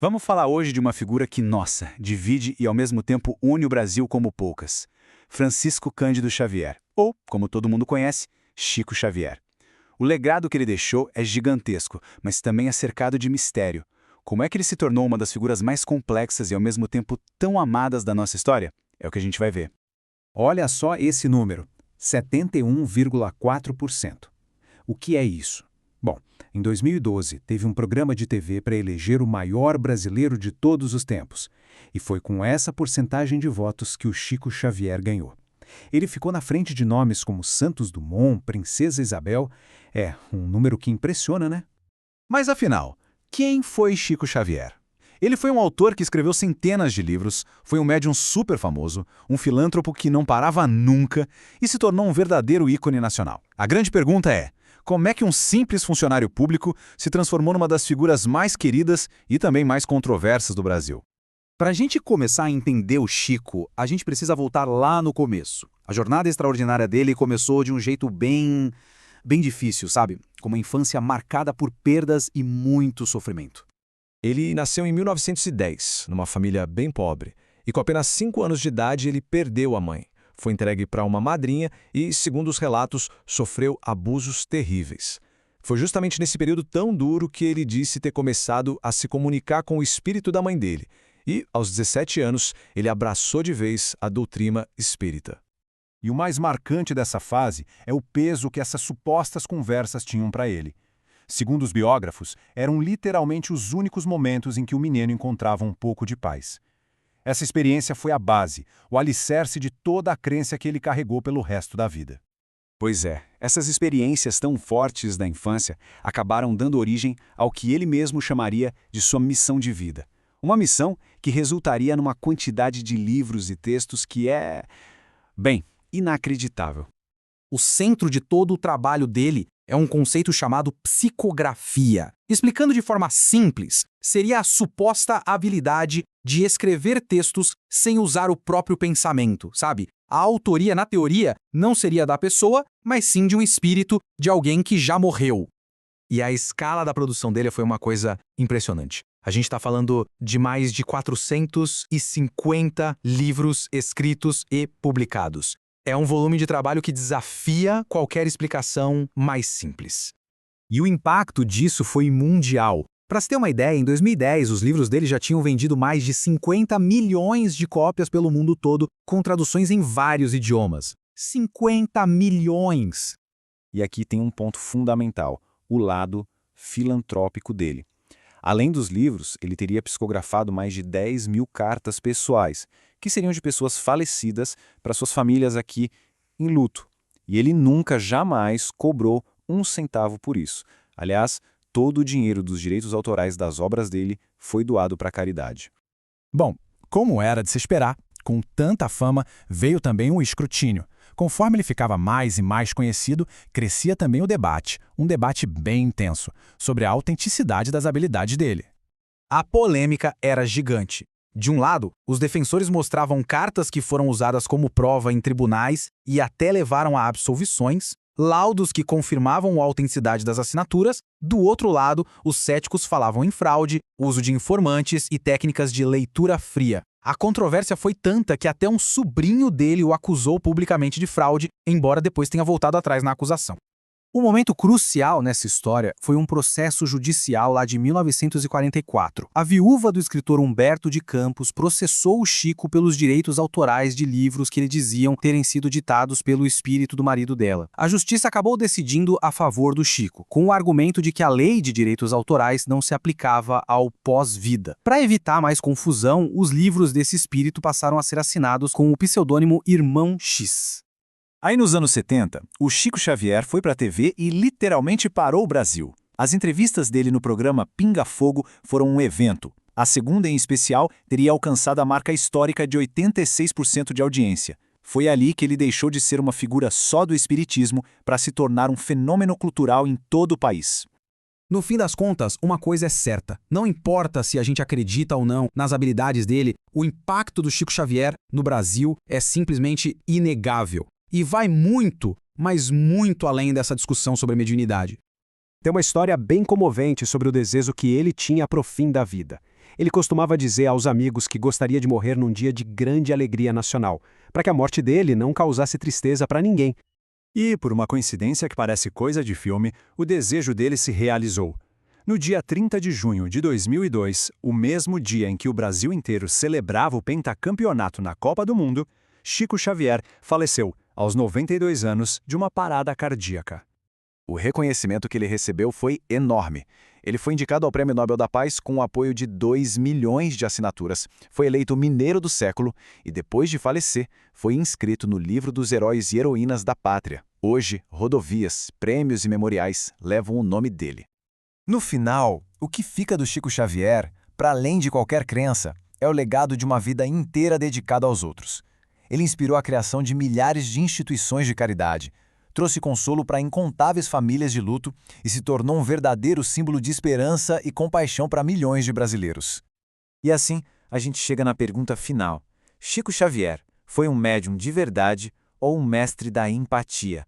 Vamos falar hoje de uma figura que, nossa, divide e ao mesmo tempo une o Brasil como poucas. Francisco Cândido Xavier, ou, como todo mundo conhece, Chico Xavier. O legado que ele deixou é gigantesco, mas também é cercado de mistério. Como é que ele se tornou uma das figuras mais complexas e ao mesmo tempo tão amadas da nossa história? É o que a gente vai ver. Olha só esse número, 71,4%. O que é isso? Bom, em 2012, teve um programa de TV para eleger o maior brasileiro de todos os tempos. E foi com essa porcentagem de votos que o Chico Xavier ganhou. Ele ficou na frente de nomes como Santos Dumont, Princesa Isabel. É, um número que impressiona, né? Mas afinal, quem foi Chico Xavier? Ele foi um autor que escreveu centenas de livros, foi um médium super famoso, um filântropo que não parava nunca e se tornou um verdadeiro ícone nacional. A grande pergunta é: como é que um simples funcionário público se transformou numa das figuras mais queridas e também mais controversas do Brasil? Para a gente começar a entender o Chico, a gente precisa voltar lá no começo. A jornada extraordinária dele começou de um jeito bem difícil, sabe? Com uma infância marcada por perdas e muito sofrimento. Ele nasceu em 1910, numa família bem pobre, e com apenas 5 anos de idade ele perdeu a mãe. Foi entregue para uma madrinha e, segundo os relatos, sofreu abusos terríveis. Foi justamente nesse período tão duro que ele disse ter começado a se comunicar com o espírito da mãe dele. E, aos 17 anos, ele abraçou de vez a doutrina espírita. E o mais marcante dessa fase é o peso que essas supostas conversas tinham para ele. Segundo os biógrafos, eram literalmente os únicos momentos em que o menino encontrava um pouco de paz. Essa experiência foi a base, o alicerce de toda a crença que ele carregou pelo resto da vida. Pois é, essas experiências tão fortes da infância acabaram dando origem ao que ele mesmo chamaria de sua missão de vida. Uma missão que resultaria numa quantidade de livros e textos que é, bem, inacreditável. O centro de todo o trabalho dele é um conceito chamado psicografia. Explicando de forma simples, seria a suposta habilidade de escrever textos sem usar o próprio pensamento, sabe? A autoria, na teoria, não seria da pessoa, mas sim de um espírito de alguém que já morreu. E a escala da produção dele foi uma coisa impressionante. A gente está falando de mais de 450 livros escritos e publicados. É um volume de trabalho que desafia qualquer explicação mais simples. E o impacto disso foi mundial. Para se ter uma ideia, em 2010, os livros dele já tinham vendido mais de 50 milhões de cópias pelo mundo todo, com traduções em vários idiomas. 50 milhões! E aqui tem um ponto fundamental, o lado filantrópico dele. Além dos livros, ele teria psicografado mais de 10 mil cartas pessoais, que seriam de pessoas falecidas para suas famílias aqui em luto. E ele nunca, jamais cobrou um centavo por isso. Aliás, todo o dinheiro dos direitos autorais das obras dele foi doado para a caridade. Bom, como era de se esperar, com tanta fama veio também um escrutínio. Conforme ele ficava mais e mais conhecido, crescia também o debate, um debate bem intenso, sobre a autenticidade das habilidades dele. A polêmica era gigante. De um lado, os defensores mostravam cartas que foram usadas como prova em tribunais e até levaram a absolvições, laudos que confirmavam a autenticidade das assinaturas. Do outro lado, os céticos falavam em fraude, uso de informantes e técnicas de leitura fria. A controvérsia foi tanta que até um sobrinho dele o acusou publicamente de fraude, embora depois tenha voltado atrás na acusação. O momento crucial nessa história foi um processo judicial lá de 1944. A viúva do escritor Humberto de Campos processou o Chico pelos direitos autorais de livros que ele diziam terem sido ditados pelo espírito do marido dela. A justiça acabou decidindo a favor do Chico, com o argumento de que a lei de direitos autorais não se aplicava ao pós-vida. Para evitar mais confusão, os livros desse espírito passaram a ser assinados com o pseudônimo Irmão X. Aí nos anos 70, o Chico Xavier foi para a TV e literalmente parou o Brasil. As entrevistas dele no programa Pinga Fogo foram um evento. A segunda, em especial, teria alcançado a marca histórica de 86% de audiência. Foi ali que ele deixou de ser uma figura só do espiritismo para se tornar um fenômeno cultural em todo o país. No fim das contas, uma coisa é certa. Não importa se a gente acredita ou não nas habilidades dele, o impacto do Chico Xavier no Brasil é simplesmente inegável. E vai muito, mas muito além dessa discussão sobre mediunidade. Tem uma história bem comovente sobre o desejo que ele tinha pro fim da vida. Ele costumava dizer aos amigos que gostaria de morrer num dia de grande alegria nacional, para que a morte dele não causasse tristeza para ninguém. E, por uma coincidência que parece coisa de filme, o desejo dele se realizou. No dia 30 de junho de 2002, o mesmo dia em que o Brasil inteiro celebrava o pentacampeonato na Copa do Mundo, Chico Xavier faleceu, aos 92 anos, de uma parada cardíaca. O reconhecimento que ele recebeu foi enorme. Ele foi indicado ao Prêmio Nobel da Paz com o apoio de 2 milhões de assinaturas, foi eleito Mineiro do Século e, depois de falecer, foi inscrito no livro dos heróis e heroínas da pátria. Hoje, rodovias, prêmios e memoriais levam o nome dele. No final, o que fica do Chico Xavier, para além de qualquer crença, é o legado de uma vida inteira dedicada aos outros. Ele inspirou a criação de milhares de instituições de caridade, trouxe consolo para incontáveis famílias de luto e se tornou um verdadeiro símbolo de esperança e compaixão para milhões de brasileiros. E assim, a gente chega na pergunta final. Chico Xavier foi um médium de verdade ou um mestre da empatia?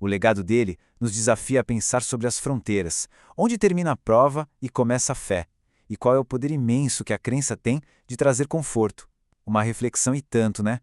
O legado dele nos desafia a pensar sobre as fronteiras, onde termina a prova e começa a fé, e qual é o poder imenso que a crença tem de trazer conforto. Uma reflexão e tanto, né?